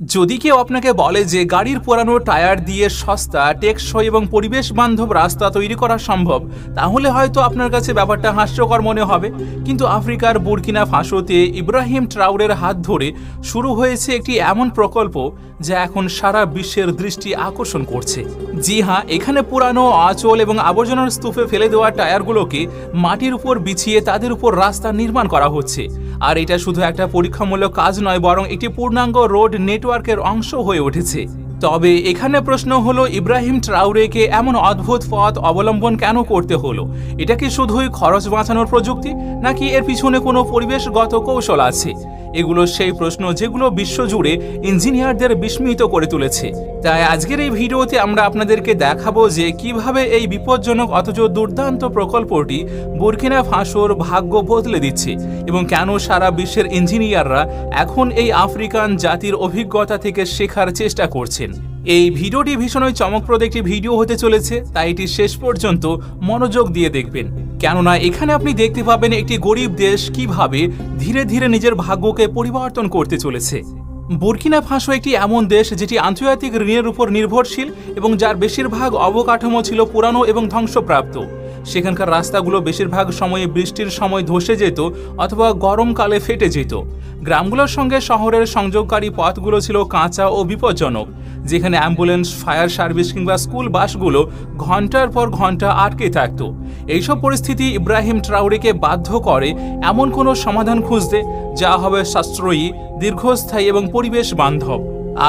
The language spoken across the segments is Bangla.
যদি কেউ আপনাকে বলে যে গাড়ির পুরানো টায়ার দিয়ে সস্তা, টেকসই এবং পরিবেশ বান্ধব রাস্তা তৈরি করা সম্ভব, তাহলে হয়তো আপনার কাছে ব্যাপারটা হাস্যকর মনে হবে। কিন্তু আফ্রিকার বুরকিনা ফাসোতে ইব্রাহিম ট্রাওরের হাত ধরে শুরু হয়েছে একটি এমন প্রকল্প যা এখন সারা বিশ্বের দৃষ্টি আকর্ষণ করছে। জি হ্যাঁ, এখানে পুরানো, অচল এবং আবর্জনার স্তূপে ফেলে দেওয়া টায়ারগুলোকে মাটির উপর বিছিয়ে তাদের উপর রাস্তা নির্মাণ করা হচ্ছে। আর এটা শুধু একটা পরীক্ষামূলক কাজ নয়, বরং একটি পূর্ণাঙ্গ রোড নেটওয়ার্কের অংশ হয়ে উঠেছে। তবে এখানে প্রশ্ন হলো, ইব্রাহিম ট্রাওরেকে এমন অদ্ভুত পথ অবলম্বন কেন করতে হলো? এটা কি শুধুই খরচ বাঁচানোর প্রযুক্তি, নাকি এর পিছনে কোনো পরিবেশগত কৌশল আছে? এগুলো সেই প্রশ্ন যেগুলো বিশ্বজুড়ে ইঞ্জিনিয়ারদের বিস্মিত করে তুলেছে। তাই আজকের এই ভিডিওতে আমরা আপনাদেরকে দেখাবো যে কিভাবে এই বিপজ্জনক অথচ দুর্দান্ত প্রকল্পটি বুরকিনা ফাসোর ভাগ্য বদলে দিচ্ছে, এবং কেন সারা বিশ্বের ইঞ্জিনিয়াররা এখন এই আফ্রিকান জাতির অভিজ্ঞতা থেকে শেখার চেষ্টা করছেন। এই ভিডিওটি ভীষণই চমকপ্রদ একটি ভিডিও হতে চলেছে, তাই এটি শেষ পর্যন্ত মনোযোগ দিয়ে দেখবেন। কেননা এখানে আপনি দেখতে পাবেন একটি গরিব দেশ কিভাবে ধীরে ধীরে নিজের ভাগ্যকে পরিবর্তন করতে চলেছে। বুরকিনা ফাসো একটি এমন দেশ যেটি আন্তর্জাতিক ঋণের উপর নির্ভরশীল এবং যার বেশিরভাগ অবকাঠামো ছিল পুরানো এবং ধ্বংসপ্রাপ্ত। সেখানকার রাস্তাগুলো বেশিরভাগ সময়ে বৃষ্টির সময় ধসে যেত অথবা গরমকালে ফেটে যেত। গ্রামগুলোর সঙ্গে শহরের সংযোগকারী পথগুলো ছিল কাঁচা ও বিপজ্জনক, যেখানে অ্যাম্বুলেন্স, ফায়ার সার্ভিস কিংবা স্কুল বাসগুলো ঘন্টার পর ঘন্টা আটকে থাকত। এইসব পরিস্থিতি ইব্রাহিম ট্রাওরেকে বাধ্য করে এমন কোনো সমাধান খুঁজতে যা হবে সাশ্রয়ী, দীর্ঘস্থায়ী এবং পরিবেশ বান্ধব।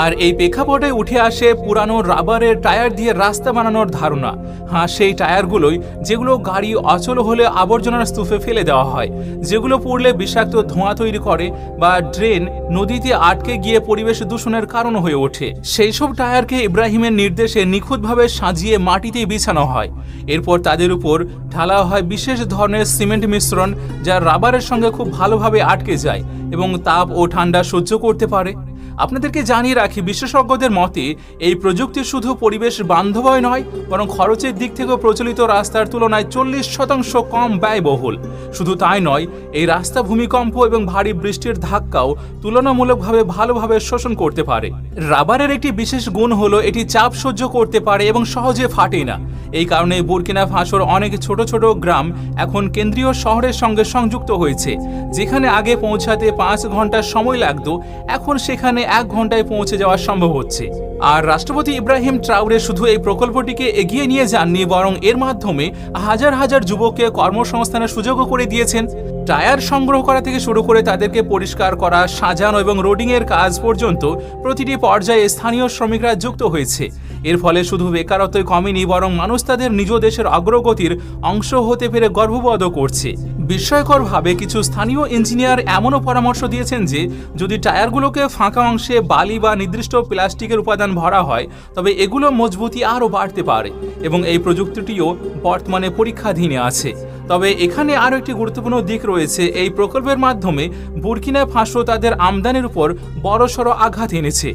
আর এই প্রেক্ষাপটে উঠে আসে পুরানো রাবারের টায়ার দিয়ে রাস্তা বানানোর ধারণা। হ্যাঁ, সেই টায়ারগুলোই যেগুলো গাড়ি অচল হলে আবর্জনার স্তূপে ফেলে দেওয়া হয়, যেগুলো পুড়লে বিষাক্ত ধোঁয়া তৈরি করে বা ড্রেন, নদীতে আটকে গিয়ে পরিবেশ দূষণের কারণ হয়ে ওঠে। সেই সব টায়ারকে ইব্রাহিমের নির্দেশে নিখুঁতভাবে সাজিয়ে মাটিতে বিছানো হয়। এরপর তাদের উপর ঢালা হয় বিশেষ ধরনের সিমেন্ট মিশ্রণ, যা রাবারের সঙ্গে খুব ভালোভাবে আটকে যায় এবং তাপ ও ঠান্ডা সহ্য করতে পারে। আপনাদেরকে জানিয়ে রাখি, বিশেষজ্ঞদের মতে এই প্রযুক্তি শুধু পরিবেশ বান্ধবই নয়, বরং খরচের দিক থেকেও প্রচলিত রাস্তার তুলনায় 40% কম ব্যয়বহুল। শুধু তাই নয়, এই রাস্তা ভূমিকম্প এবং ভারী বৃষ্টির ধাক্কাও তুলনামূলকভাবে ভালোভাবে শোষণ করতে পারে। রাবারের একটি বিশেষ গুণ হলো এটি চাপ সহ্য করতে পারে এবং সহজে ফাটে না। এই কারণে বুরকিনা ফাসোর অনেক ছোট ছোট গ্রাম এখন কেন্দ্রীয় শহরের সঙ্গে সংযুক্ত হয়েছে। যেখানে আগে পৌঁছাতে 5 ঘন্টা সময় লাগতো, এখন সেখানে 1 ঘন্টায় পৌঁছে যাওয়া সম্ভব হচ্ছে। আর রাষ্ট্রপতি ইব্রাহিম ট্রাওরে শুধু এই প্রকল্পটিকে এগিয়ে নিয়ে যাননি, বরং এর মাধ্যমে হাজার হাজার যুবককে কর্মসংস্থানের সুযোগও করে দিয়েছেন। টায়ার সংগ্রহ করা থেকে শুরু করে তাদেরকে পরিষ্কার করা, সাজানো এবং রোডিংয়ের কাজ পর্যন্ত প্রতিটি পর্যায়ে স্থানীয় শ্রমিকরা যুক্ত হয়েছে। এর ফলে শুধু বেকারত্বই কমেনি, বরং মানুষ তাদের নিজ দেশের অগ্রগতির অংশ হতে পেরে গর্ববোধও করছে। বিস্ময়করভাবে কিছু স্থানীয় ইঞ্জিনিয়ার এমনও পরামর্শ দিয়েছেন যে যদি টায়ারগুলোকে ফাঁকা অংশে বালি বা নির্দিষ্ট প্লাস্টিকের উপাদান ভরা হয়, তবে এগুলো মজবুতি আরও বাড়তে পারে এবং এই প্রযুক্তিটিও বর্তমানে পরীক্ষাধীনে আছে। তবে এখানে আরও একটি গুরুত্বপূর্ণ দিক রয়েছে। এই প্রকল্পের মাধ্যমে বুরকিনা ফাসো তাদের আমদানির উপর বড়সড় আঘাত এনেছে।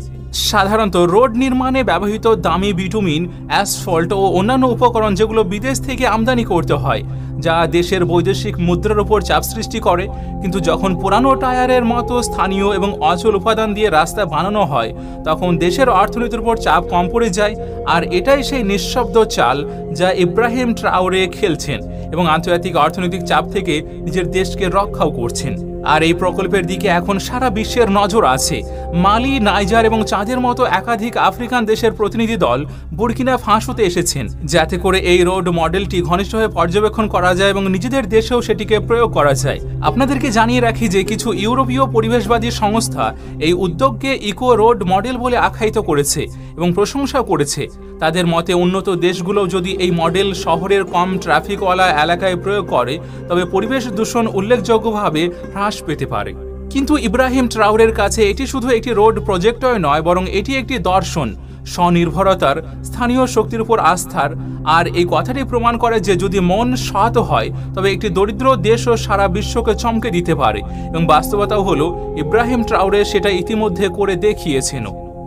সাধারণত রোড নির্মাণে ব্যবহৃত দামি বিটুমিন, অ্যাসফল্ট ও অন্যান্য উপকরণ যেগুলো বিদেশ থেকে আমদানি করতে হয়, যা দেশের বৈদেশিক মুদ্রার উপর চাপ সৃষ্টি করে। কিন্তু যখন পুরানো টায়ারের মতো স্থানীয় এবং অচল উপাদান দিয়ে রাস্তা বানানো হয়, তখন দেশের অর্থনীতির উপর চাপ কম পড়ে যায়। আর এটাই সেই নিঃশব্দ চাল যা ইব্রাহিম ট্রাওরে খেলছেন এবং আন্তর্জাতিক অর্থনৈতিক চাপ থেকে নিজের দেশকে রক্ষাও করছেন। আর এই প্রকল্পের দিকে এখন সারা বিশ্বের নজর আছে। মালি, নাইজার এবং চাঁদের মতো একাধিক আফ্রিকান দেশের প্রতিনিধি দল বুরকিনা ফাসোতে এসেছেন, যাতে করে এই রোড মডেলটি ঘনিষ্ঠভাবে পর্যবেক্ষণ করা যায় এবং নিজেদের দেশেও সেটিকে প্রয়োগ করা যায়। আপনাদেরকে জানিয়ে রাখি যে কিছু ইউরোপীয় পরিবেশবাদী সংস্থা এই উদ্যোগকে ইকো রোড মডেল বলে আখ্যায়িত করেছে এবং প্রশংসাও করেছে। তাদের মতে উন্নত দেশগুলো যদি এই মডেল শহরের কম ট্রাফিকওয়ালা এলাকায় প্রয়োগ করে, তবে পরিবেশ দূষণ উল্লেখযোগ্যভাবে হ্রাস পেতে পারে। কিন্তু ইব্রাহিম ট্রাওরের কাছে এটি শুধু একটি রোড প্রজেক্টই নয়, বরং এটি একটি দর্শন, স্বনির্ভরতার, স্থানীয় শক্তির উপর আস্থার। আর এই কথাটি প্রমাণ করে যে যদি মন সৎ হয়, তবে একটি দরিদ্র দেশও সারা বিশ্বকে চমকে দিতে পারে। এবং বাস্তবতাও হলো ইব্রাহিম ট্রাওরে সেটা ইতিমধ্যে করে দেখিয়েছেন।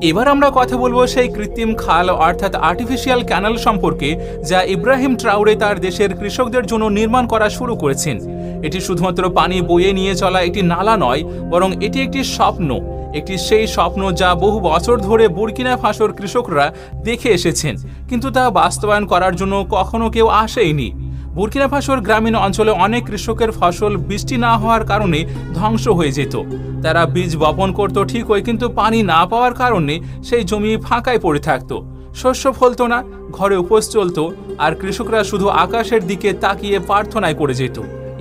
এবার আমরা কথা বলবো সেই কৃত্রিম খাল অর্থাৎ আর্টিফিশিয়াল ক্যানাল সম্পর্কে, যা ইব্রাহিম ট্রাওরে তার দেশের কৃষকদের জন্য নির্মাণ করা শুরু করেছেন। এটি শুধুমাত্র পানি বয়ে নিয়ে চলা একটি নালা নয়, বরং এটি একটি স্বপ্ন। একটি সেই স্বপ্ন যা বহু বছর ধরে বুর্কিনা ফাসোর কৃষকরা দেখে এসেছেন, কিন্তু তা বাস্তবায়ন করার জন্য কখনো কেউ আসেইনি। বুর্কিনা ফাসোর গ্রামীণ অঞ্চলে অনেক কৃষকের ফসল বৃষ্টি না হওয়ার কারণে ধ্বংস হয়ে যেত। তারা বীজ বপন করত ঠিকই, কিন্তু পানি না পাওয়ার কারণে সেই জমি ফাঁকায় পড়ে থাকতো। শস্য ফলতো না, ঘরে উপোস চলত, আর কৃষকরা শুধু আকাশের দিকে তাকিয়ে প্রার্থনায় পড়ে যেত।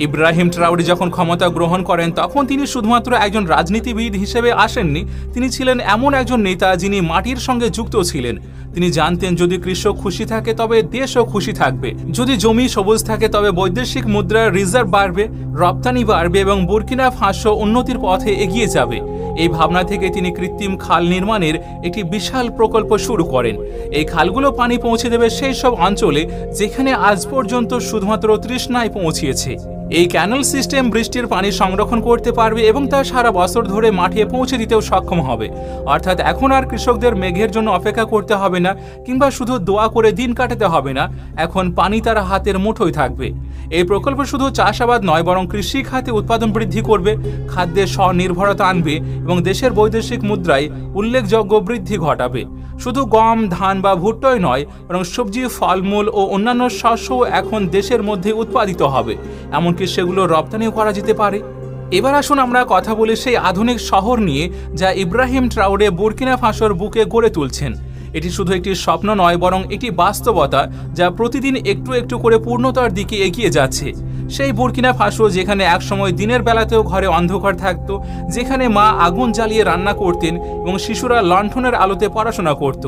ইব্রাহিম ট্রাওরে যখন ক্ষমতা গ্রহণ করেন তখন তিনি শুধুমাত্র একজন রাজনীতিবিদ হিসেবে আসেননি, তিনি ছিলেন এমন একজন নেতা যিনি মাটির সঙ্গে যুক্ত ছিলেন। তিনি জানতেন যদি কৃষক খুশি থাকে তবে দেশও খুশি থাকবে, যদি জমি সবুজ থাকে তবে বৈদেশিক মুদ্রার রিজার্ভ বাড়বে, রপ্তানি বাড়বে এবং বুর্কিনা ফাসো উন্নতির পথে এগিয়ে যাবে। এই ভাবনা থেকে তিনি কৃত্রিম খাল নির্মাণের একটি বিশাল প্রকল্প শুরু করেন। এই খালগুলো পানি পৌঁছে দেবে সেই সব অঞ্চলে যেখানে আজ পর্যন্ত শুধুমাত্র তৃষ্ণায় পৌঁছিয়েছে। এই ক্যানেল সিস্টেম বৃষ্টির পানি সংরক্ষণ করতে পারবে এবং তা সারা বছর ধরে মাঠে পৌঁছে দিতেও সক্ষম হবে। অর্থাৎ এখন আর কৃষকদের মেঘের জন্য অপেক্ষা করতে হবে না, কিংবা শুধু দোয়া করে দিন কাটাতে হবে না। এখন পানি তার হাতের মুঠোয় থাকবে। এই প্রকল্প শুধু চাষাবাদ নয়, বরং কৃষি খাতে উৎপাদন বৃদ্ধি করবে, খাদ্যে স্বনির্ভরতা আনবে এবং দেশের বৈদেশিক মুদ্রায় উল্লেখযোগ্য বৃদ্ধি ঘটাবে। শুধু গম, ধান বা ভুট্টাই নয়, বরং সবজি, ফলমূল ও অন্যান্য শস্যও এখন দেশের মধ্যে উৎপাদিত হবে, এমনকি সেগুলো রপ্তানিও করা যেতে পারে। এবার আসুন আমরা কথা বলি সেই আধুনিক শহর নিয়ে যা ইব্রাহিম ট্রাওরে বুর্কিনা ফাসোর বুকে গড়ে তুলছেন। এটি শুধু একটি স্বপ্ন নয়, বরং একটি বাস্তবতা যা প্রতিদিন একটু একটু করে পূর্ণতার দিকে এগিয়ে যাচ্ছে। সেই বুর্কিনা ফাসো যেখানে একসময় দিনের বেলাতেও ঘরে অন্ধকার থাকত, যেখানে মা আগুন জ্বালিয়ে রান্না করতেন এবং শিশুরা লণ্ঠনের আলোতে পড়াশোনা করত,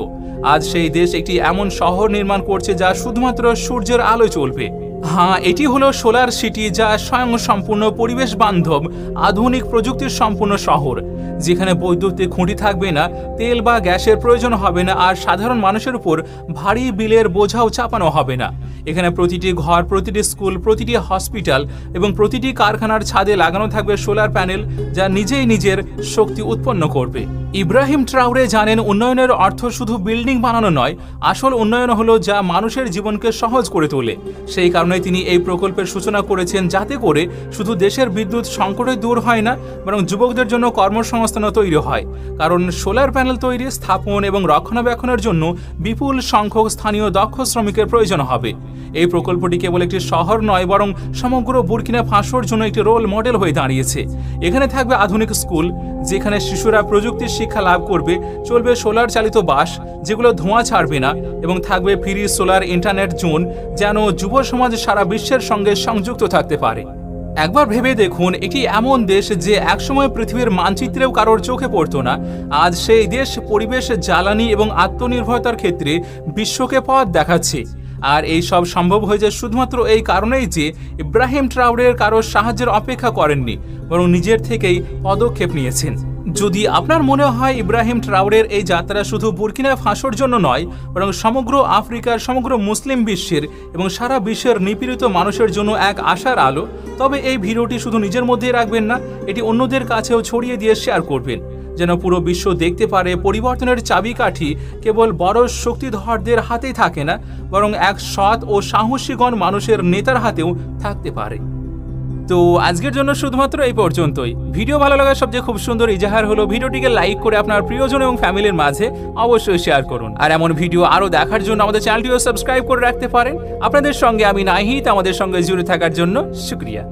আজ সেই দেশ একটি এমন শহর নির্মাণ করছে যা শুধুমাত্র সূর্যের আলোয় চলবে। হ্যাঁ, এটি হলো সোলার সিটি, যা স্বয়ংসম্পূর্ণ, পরিবেশ বান্ধব, আধুনিক প্রযুক্তির সম্পূর্ণ শহর, যেখানে বৈদ্যুতিক খুঁটি থাকবে না, তেল বা গ্যাসের প্রয়োজন হবে না, আর সাধারণ মানুষের উপর ভারী বিলের বোঝাও চাপানো হবে না। এখানে প্রতিটি ঘর, প্রতিটি স্কুল, প্রতিটি হসপিটাল এবং প্রতিটি কারখানার ছাদে লাগানো থাকবে সোলার প্যানেল, যা নিজেই নিজের শক্তি উৎপন্ন করবে। ইব্রাহিম ট্রাওরে জানেন উন্নয়নের অর্থ শুধু বিল্ডিং বানানো নয়, আসল উন্নয়ন হলো যা মানুষের জীবনকে সহজ করে তোলে। সেই কারণে তিনি এই প্রকল্পের সূচনা করেছেন, যাতে করে শুধু দেশের বিদ্যুৎ সংকটই দূর হয় না, বরং যুবকদের জন্য কর্মসংস্থানও তৈরি হয়। কারণ সোলার প্যানেল তৈরি, স্থাপন এবং রক্ষণাবেক্ষণের জন্য বিপুল সংখ্যক স্থানীয় দক্ষ শ্রমিকের প্রয়োজন হবে। এই প্রকল্পটি কেবল একটি শহর নয়, বরং সমগ্র বুর্কিনা ফাসোর জন্য একটি রোল মডেল হয়ে দাঁড়িয়েছে। এখানে থাকবে আধুনিক স্কুল, যেখানে শিশুরা প্রযুক্তির শিক্ষা লাভ করবে, চলবে সোলার চালিত বাস যেগুলো ধোঁয়া ছাড়বে না, এবং থাকবে ফ্রি সোলার ইন্টারনেট জোন, যেন যুব সমাজ সারা বিশ্বের সঙ্গে সংযুক্ত থাকতে পারে। একবার ভেবে দেখুন, এটি এমন দেশ যে একসময় পৃথিবীর মানচিত্রেও কারোর চোখে পড়তো না, আজ সেই দেশ পরিবেশ, জ্বালানি এবং আত্মনির্ভরতার ক্ষেত্রে বিশ্বকে পথ দেখাচ্ছে। আর এই সব সম্ভব হয়েছে শুধুমাত্র এই কারণেই যে ইব্রাহিম ট্রাওরের কারোর সাহায্যের অপেক্ষা করেননি, বরং নিজের থেকেই পদক্ষেপ নিয়েছেন। যদি আপনার মনে হয় ইব্রাহিম ট্রাওরের এই যাত্রা শুধু বুর্কিনা ফাসোর জন্য নয়, বরং সমগ্র আফ্রিকার, সমগ্র মুসলিম বিশ্বের এবং সারা বিশ্বের নিপীড়িত মানুষের জন্য এক আশার আলো, তবে এই ভিডিওটি শুধু নিজের মধ্যেই রাখবেন না, এটি অন্যদের কাছেও ছড়িয়ে দিয়ে শেয়ার করবেন, যেন পুরো বিশ্ব দেখতে পারে পরিবর্তনের চাবিকাঠি কেবল বড় শক্তিধরদের হাতেই থাকে না, বরং এক সৎ ও সাহসীগণ মানুষের নেতার হাতেও থাকতে পারে। তো আজকের জন্য শুধুমাত্র এই পর্যন্তই। ভিডিও ভালো লাগার সবচেয়ে খুব সুন্দর ইজাহার হলো ভিডিওটিকে লাইক করে আপনার প্রিয়জন এবং ফ্যামিলির মাঝে অবশ্যই শেয়ার করুন। আর এমন ভিডিও আরও দেখার জন্য আমাদের চ্যানেলটিও সাবস্ক্রাইব করে রাখতে পারেন। আপনাদের সঙ্গে আমি নাহিদ, আমাদের সঙ্গে জুড়ে থাকার জন্য শুকরিয়া।